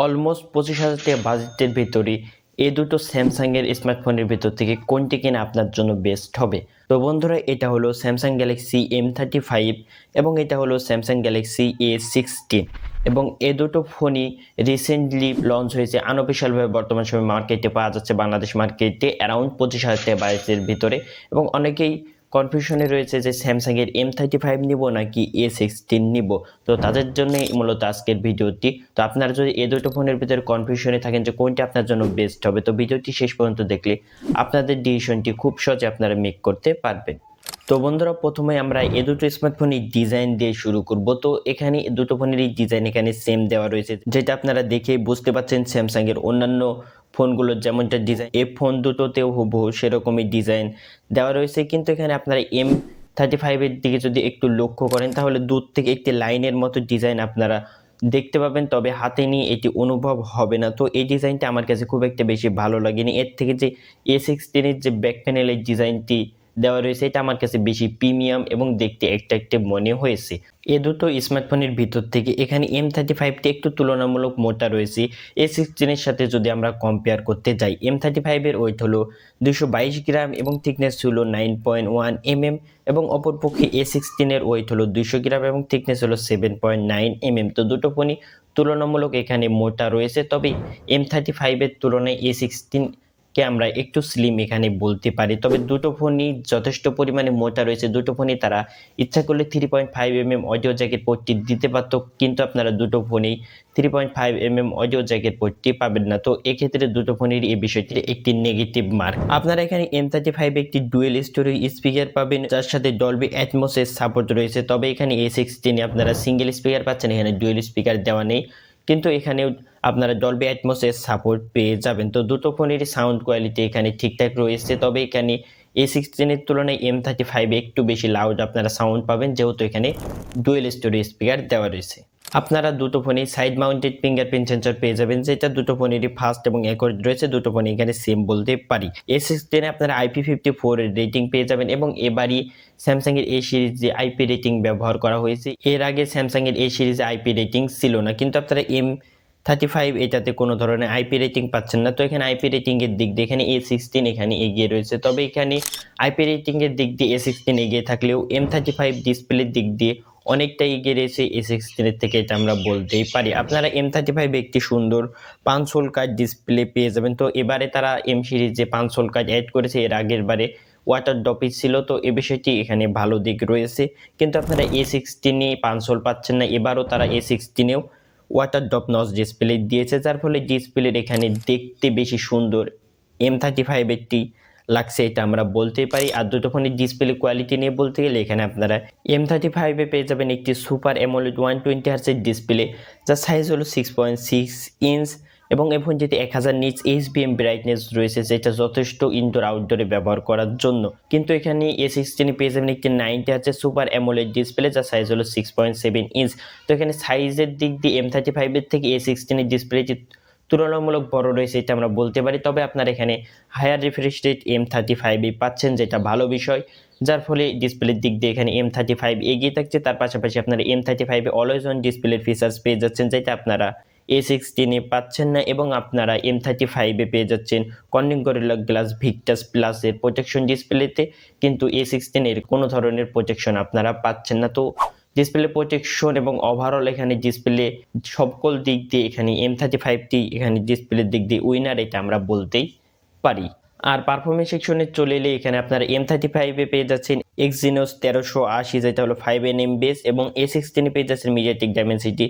Almost 25,000 টাকা বাজেটের ভেতরে এই দুটো স্যামসাংয়ের স্মার্টফোনের ভেতর থেকে কোনটি কিনা আপনার জন্য বেস্ট হবে। তো বন্ধুরা, এটা হলো স্যামসাং গ্যালাক্সি M35 এবং এটা হলো স্যামসাং গ্যালাক্সি A16 এবং এ দুটো ফোনই রিসেন্টলি লঞ্চ হয়েছে আনঅফিসিয়ালভাবে। বর্তমান সময়ে মার্কেটে পাওয়া যাচ্ছে বাংলাদেশ মার্কেটে অ্যারাউন্ড 25,000 টাকা বাজেটের ভিতরে এবং অনেকেই কনফিউশনে রয়েছে যে স্যামসাংয়ের M35 নিব নাকি A16 নিব। তো তাদের জন্যই মূলত আজকের ভিডিওটি। তো আপনারা যদি এই দুটো ফোনের ভিতরে কনফিউশনে থাকেন যে কোনটি আপনার জন্য বেস্ট হবে, তো ভিডিওটি শেষ পর্যন্ত দেখলে আপনাদের ডিসিশনটি খুব সহজে আপনারা মেক করতে পারবেন। তো বন্ধুরা, প্রথমে আমরা এই দুটো স্মার্টফোনের ডিজাইন দিয়ে শুরু করব। তো এখানে দুটো ফোনেরই ডিজাইন এখানে সেম দেওয়া রয়েছে, যেটা আপনারা দেখে বুঝতে পারছেন স্যামসাংয়ের অন্যান্য ফোনগুলোর যেমনটা ডিজাইন, এই ফোন দুটোতেও হুবহু সেরকমই ডিজাইন দেওয়া রয়েছে। কিন্তু এখানে আপনারা M35 দিকে যদি একটু লক্ষ্য করেন তাহলে দূর থেকে একটি লাইনের মতো ডিজাইন আপনারা দেখতে পাবেন, তবে হাতে নিয়ে এটি অনুভব হবে না। তো এই ডিজাইনটা আমার কাছে খুব একটা বেশি ভালো লাগেনি। এর থেকে যে A16 যে ব্যাক প্যানেলের ডিজাইনটি দেওয়া রয়েছে এটা আমার কাছে বেশি প্রিমিয়াম এবং দেখতে অ্যাট্রাকটিভ মনে হয়েছে। এ দুটো স্মার্টফোনের ভিতর থেকে এখানে M35টি একটু তুলনামূলক মোটা রয়েছে A16 সাথে যদি আমরা কম্পেয়ার করতে যাই। M35 ওয়েট হলো 222 গ্রাম এবং থিকনেস ছিল 9.1 mm এবং অপরপক্ষে A16 ওয়েট হলো 200 গ্রাম এবং থিকনেস হলো 7.9 mm। তো দুটো ফোনই তুলনামূলক এখানে মোটা রয়েছে, তবে M35 তুলনায় A16 কে আমরা একটু স্লিম এখানে বলতে পারি। তবে দুটো ফোনই যথেষ্ট পরিমাণে মোটা রয়েছে। দুটো ফোনই তারা ইচ্ছা করলে 3.5 mm অডিও জ্যাকের পোর্টটি দিতে পারত, কিন্তু আপনারা দুটো ফোনেই 3.5 mm অডিও জ্যাকের পোর্টটি পাবেন না। তো এক্ষেত্রে দুটো ফোনের এই বিষয়টি একটি নেগেটিভ মার্ক। আপনারা এখানে M35 একটি ডুয়েল স্টোরি স্পিকার পাবেন, যার সাথে ডলবি অ্যাটমসের সাপোর্ট রয়েছে। তবে এখানে A16 আপনারা সিঙ্গেল স্পিকার পাচ্ছেন, এখানে ডুয়েল স্পিকার দেওয়া নেই, কিন্তু এখানেও আপনারা ডলবি অ্যাটমসের সাপোর্ট পেয়ে যাবেন। তো দুটো ফোনেরই সাউন্ড কোয়ালিটি এখানে ঠিকঠাক রয়েছে, তবে এখানে A16 তুলনায় M35 একটু বেশি লাউড আপনারা সাউন্ড পাবেন, যেহেতু এখানে ডুয়েল স্টোরি স্পিকার দেওয়া রয়েছে। আপনারা দুটো ফোনেই সাইড মাউন্টেড ফিঙ্গারপ্রিন্ট সেন্সর পেয়ে যাবেন, যেটা দুটো ফোনেরই ফাস্ট এবং অ্যাকুরেট রয়েছে। দুটো ফোনে এখানে সেম বলতে পারি। A16 আপনারা IP54 রেটিং পেয়ে যাবেন এবং এবারই স্যামসাংয়ের এই সিরিজে IP রেটিং ব্যবহার করা হয়েছে। এর আগে স্যামসাংয়ের এই সিরিজে IP রেটিং ছিল না, কিন্তু আপনারা M35 এটাতে কোনো ধরনের IP রেটিং পাচ্ছেন না। তো এখানে IP রেটিং এর দিক দিয়ে এখানে A16 এখানে এগিয়ে রয়েছে, তবে এখানে IP রেটিং এর দিক দিয়ে A16 এগিয়ে থাকলেও M35 ডিসপ্লের দিক দিয়ে অনেকটা এগিয়ে রয়েছে A16 এর থেকে, এটা আমরা বলতেই পারি। আপনারা M35 একটি সুন্দর 5 হোল কাট ডিসপ্লে পেয়ে যাবেন। তো এবারে তারা M সিরিজে 5 হোল কাট অ্যাড করেছে, এর আগের বারে ওয়াটার ড্রপই ছিল। তো এই বিষয়টি এখানে ভালো দিক রয়েছে, কিন্তু আপনারা A16 5 হোল পাচ্ছেন না। এবারও তারা A16 water drop notch display দিয়েছে, যার ফলে ডিসপ্লের এখানে দেখতে বেশি সুন্দর M35 একটি লাগছে, এটা আমরা বলতে পারি। আর দুটো ফোনের ডিসপ্লে কোয়ালিটি নিয়ে বলতে গেলে এখানে আপনারা M35 পেয়ে যাবেন একটি সুপার অ্যামোলেড 120 হার্টজের ডিসপ্লে, যার সাইজ হলো 6.6 ইঞ্চ এবং এই ফোনটিতে 1000 নিটস HBM ব্রাইটনেস রয়েছে, যেটা যথেষ্ট ইনডোর আউটডোরে ব্যবহার করার জন্য। কিন্তু এখানে A16 পেয়ে যাবেন একটি 90 হার্টজের সুপার অ্যামোলেড ডিসপ্লে, যার সাইজ হলো 6.7 ইঞ্চ। তো এখানে সাইজের দিক দিয়ে M35 থেকে A16 ডিসপ্লেটি তুলনামূলক বড় রয়েছে, এটা আমরা বলতে পারি। তবে আপনারা এখানে হায়ার রিফ্রেশ রেট M35 পাচ্ছেন, যেটা ভালো বিষয়, যার ফলে ডিসপ্লের দিক দিয়ে এখানে M35 এগিয়ে থাকছে। তার পাশাপাশি আপনারা M35 অলওয়েজ অন ডিসপ্লের ফিচার্স পেয়ে যাচ্ছেন, যেটা আপনারা A16 পাচ্ছেন না। এবং আপনারা M35 পেয়ে যাচ্ছেন কর্নিং গরিলা গ্লাস ভিক্টাস প্লাসের প্রোটেকশন ডিসপ্লেতে, কিন্তু A16 কোনো ধরনের প্রোটেকশন আপনারা পাচ্ছেন না। তো ডিসপ্লে প্রোটেকশন এবং ওভারঅল এখানে ডিসপ্লে সকল দিক দিয়ে এখানে M35 এখানে ডিসপ্লের দিক দিয়ে উইনার, এটা আমরা বলতেই পারি। আর পারফরমেন্স সেকশনে চলে এলে এখানে আপনারা M35 পেয়ে যাচ্ছেন Exynos 1380, যেটা হলো 5nm বেস, এবং A16 পেয়ে যাচ্ছেন মিডিয়াটেক ডাইমেনসিটি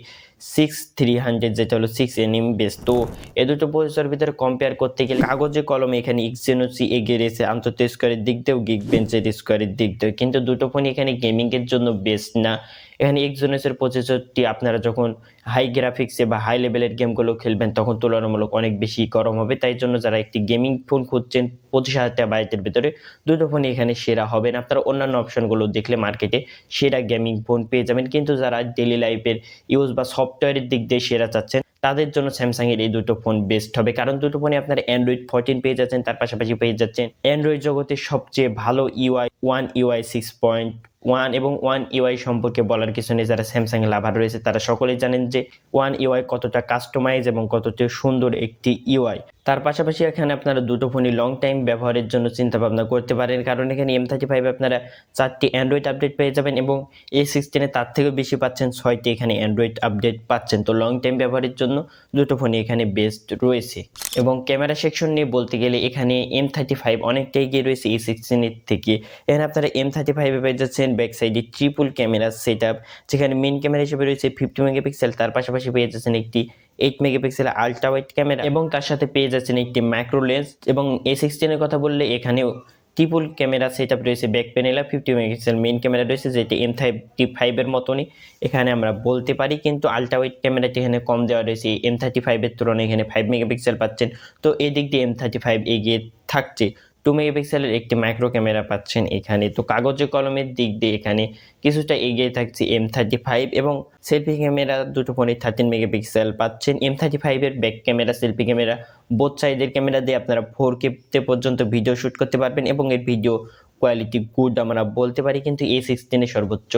6300, যেটা হলো 6nm বেস। তো এ দুটো প্রসেসর ভিতরে কম্পেয়ার করতে গেলে কাগজে কলমে এখানে Exynos এগিয়ে রয়েছে আন্তত স্কোয়ারের দিক দিয়েও, গিগবেঞ্চের স্কোয়ারের দিক দিয়েও, কিন্তু দুটো ফোনই এখানে গেমিংয়ের জন্য বেস্ট না। এখানে Exynos প্রসেসরটি আপনারা যখন হাই গ্রাফিক্সে বা হাই লেভেলের গেমগুলো খেলবেন তখন তুলনামূলক অনেক বেশি গরম হবে। তাই জন্য যারা একটি গেমিং ফোন খুঁজছেন 25,000 টাকা বাজেটের ভিতরে, দুটো ফোনই এখানে সেরা হবে না। আপনারা অন্যান্য অপশনগুলো দেখলে মার্কেটে সেরা গেমিং ফোন পেয়ে যাবেন, কিন্তু যারা ডেলি লাইফের ইউজ বা সফটওয়্যারের দিক দিয়ে সেরা চাচ্ছেন তাদের জন্য স্যামসাংয়ের এই দুটো ফোন বেস্ট হবে। কারণ দুটো ফোনে আপনারা Android 14 পেয়ে যাচ্ছেন, তার পাশাপাশি পেয়ে যাচ্ছেন অ্যান্ড্রয়েড জগতের সবচেয়ে ভালো UI 1 UI 6. ওয়ান এবং ওয়ান ইউআই সম্পর্কে বলার কিছু নেই। যারা স্যামসাং লাভার রয়েছে তারা সকলেই জানেন যে ওয়ান ইউআই কতটা কাস্টমাইজ এবং কতটা সুন্দর একটি ইউআই। তার পাশাপাশি এখানে আপনারা দুটো ফোনই লং টাইম ব্যবহারের জন্য চিন্তা ভাবনা করতে পারেন, কারণ এখানে M35 আপনারা 4টি অ্যান্ড্রয়েড আপডেট পেয়ে যাবেন এবং A16 তার থেকেও বেশি পাচ্ছেন, 6টি এখানে অ্যান্ড্রয়েড আপডেট পাচ্ছেন। তো লং টাইম ব্যবহারের জন্য দুটো ফোনই এখানে বেস্ট রয়েছে। এবং ক্যামেরা সেকশন নিয়ে বলতে গেলে এখানে M35 অনেকটাই এগিয়ে রয়েছে A16 এর থেকে। এখানে আপনারা M35 এ পেয়ে যাচ্ছেন ব্যাক সাইডে ট্রিপল ক্যামেরা সেট আপ, যেখানে মেইন ক্যামেরা হিসেবে রয়েছে 50 মেগাপিক্সেল, তার পাশাপাশি পেয়ে যাচ্ছেন একটি 8 মেগাপিক্সেল আলট্রা ওয়াইড ক্যামেরা এবং তার সাথে পেয়ে যাচ্ছেন একটি ম্যাক্রো লেন্স। এবং A16 এর কথা বললে এখানেও ট্রিপল ক্যামেরা সেট আপ রয়েছে, ব্যাক প্যানেলে 50 মেগাপিক্সেল মেইন ক্যামেরা রয়েছে, যেটি M35 এর মতনই এখানে আমরা বলতে পারি, কিন্তু আলট্রা ওয়াইড ক্যামেরাটি এখানে কম দেওয়া রয়েছে। M35 এর তুলনায় এখানে 5 মেগাপিক্সেল পাচ্ছেন, তো এই দিক দিয়ে M35 এগিয়ে থাকছে। 2 মেগাপিক্সেলের একটি মাইক্রো ক্যামেরা পাচ্ছেন এখানে। তো কাগজে কলমের দিক দিয়ে এখানে কিছুটা এগিয়ে থাকছে M35 এবং সেলফি ক্যামেরা দুটো ফোনে 13 মেগাপিক্সেল পাচ্ছেন। M35 এর back camera, selfie camera, both সাইডের ক্যামেরা দিয়ে আপনারা 4K তে পর্যন্ত ভিডিও শ্যুট করতে পারবেন এবং এর ভিডিও কোয়ালিটি গুড আমরা বলতে পারি, কিন্তু A16 এ সর্বোচ্চ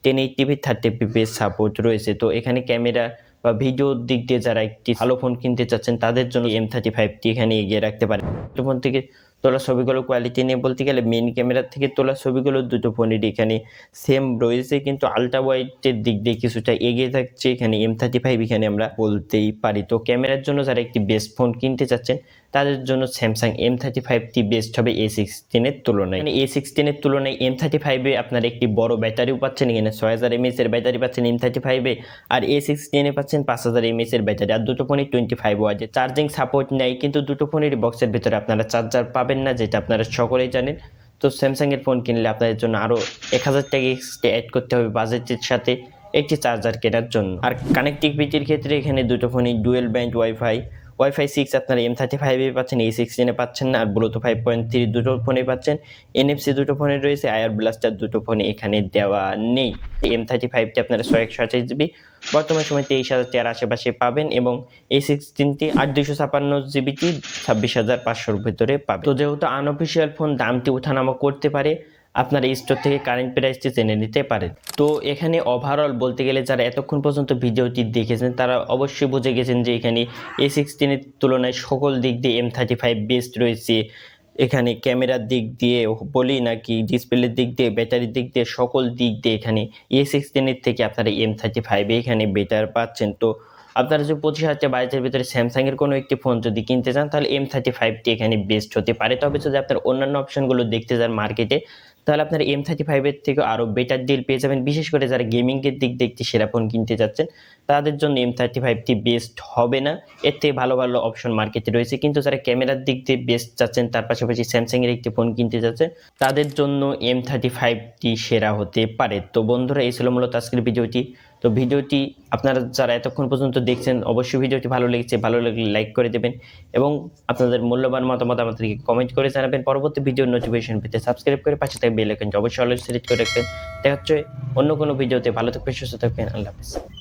1080p 30fps সাপোর্ট রয়েছে। তো এখানে ক্যামেরা বা ভিডিওর দিক দিয়ে যারা একটি ভালো ফোন কিনতে চাচ্ছেন তাদের জন্য M35টি এখানে এগিয়ে রাখতে পারেন। দুটো ফোন থেকে তোলা ছবিগুলো কোয়ালিটি নিয়ে বলতে গেলে মেইন ক্যামেরার থেকে তোলা ছবিগুলো দুটো ফোনেরই এখানে সেম রয়েছে, কিন্তু আলট্রা ওয়াইডের দিক দিয়ে কিছুটা এগিয়ে থাকছে এখানে M35 এখানে আমরা বলতেই পারি। তো ক্যামেরার জন্য যারা একটি বেস্ট ফোন কিনতে চাচ্ছেন তাদের জন্য স্যামসাং M35টি বেস্ট হবে A16 এর তুলনায়। মানে A16 এর তুলনায় M35 এ আপনার একটি বড় ব্যাটারিও পাচ্ছেন, এখানে 6000 mAh এর ব্যাটারি পাচ্ছেন M35 এ, আর A16 এ পাচ্ছেন 5000 mAh এর ব্যাটারি, আর দুটো ফোনই 25 ওয়াটের চার্জিং সাপোর্ট নেয়, কিন্তু দুটো ফোনের বক্সের ভিতরে আপনারা চার্জার পাবেন না, যেটা আপনারা সকলেই জানেন। তো স্যামসাং এর ফোন কিনলে আপনাদের জন্য আরও 1000 টাকা এক্সট্রা অ্যাড করতে হবে বাজেটের সাথে একটি চার্জার কেনার জন্য। আর কানেক্টিভিটির ক্ষেত্রে এখানে দুটো ফোনই ডুয়েল ব্যান্ড ওয়াইফাই 6 আপনারা M35 এ পাচ্ছেন, A16 এ পাচ্ছেন না, আর ব্লুটুথ 5.3 দুটো ফোনে পাচ্ছেন। NFC দুটো ফোনে রয়েছে, আয়ার ব্লাস্টার দুটো ফোনে এখানে দেওয়া নেই। M35টি আপনারা 128GB বর্তমান সময় 23,000 টাকার আশেপাশে পাবেন এবং A16টি 8 256GB 26,500-র ভিতরে পাবেন। তো যেহেতু আনঅফিসিয়াল ফোন, দামটি ওঠানামা করতে পারে, আপনারা স্টোর থেকে কারেন্ট প্রাইসটি জেনে নিতে পারেন। তো এখানে ওভারঅল বলতে গেলে যারা এতক্ষণ পর্যন্ত ভিডিওটি দেখেছেন তারা অবশ্যই বুঝে গেছেন যে এখানে A16 এর তুলনায় সকল দিক দিয়ে M35 বেস্ট রয়েছে। এখানে ক্যামেরার দিক দিয়ে বলি নাকি ডিসপ্লের দিক দিয়ে, ব্যাটারির দিক দিয়ে, সকল দিক দিয়ে এখানে A16 এর থেকে আপনারা M35 এখানে বেটার পাচ্ছেন। তো আপনারা যদি 25,000 টাকা বাজেটের ভিতরে স্যামসাং এর কোনো একটি ফোন যদি কিনতে চান তাহলে M35টি এখানে বেস্ট হতে পারে। তবে যদি আপনার অন্যান্য অপশনগুলো দেখতে যান মার্কেটে, তাহলে আপনারা M35 এর থেকে আরও বেটার ডিল পেয়ে যাবেন। বিশেষ করে যারা গেমিংয়ের দিক দিয়ে একটি সেরা ফোন কিনতে যাচ্ছেন তাদের জন্য M35টি বেস্ট হবে না, এর থেকে ভালো ভালো অপশন মার্কেটে রয়েছে। কিন্তু যারা ক্যামেরার দিক দিয়ে বেস্ট চাচ্ছেন, তার পাশাপাশি স্যামসাংয়ের একটি ফোন কিনতে যাচ্ছেন, তাদের জন্য M35টি সেরা হতে পারে। তো বন্ধুরা, এই ছিল মূলত আজকের ভিডিওটি। তো ভিডিওটি আপনারা যারা এতক্ষণ পর্যন্ত দেখছেন অবশ্যই ভিডিওটি ভালো লেগেছে, ভালো লাগলে লাইক করে দেবেন এবং আপনাদের মূল্যবান মতামত আমাদেরকে কমেন্ট করে জানাবেন। পরবর্তী ভিডিওর নোটিফিকেশন পেতে সাবস্ক্রাইব করে পাশে থাকা বেল আইকনটি অবশ্যই অলওয়েজ সিলেক্ট করে রাখবেন। দেখা হচ্ছে অন্য কোনো ভিডিওতে। ভালো থাকবেন, সুস্থ থাকবেন, আল্লাহ হাফেজ।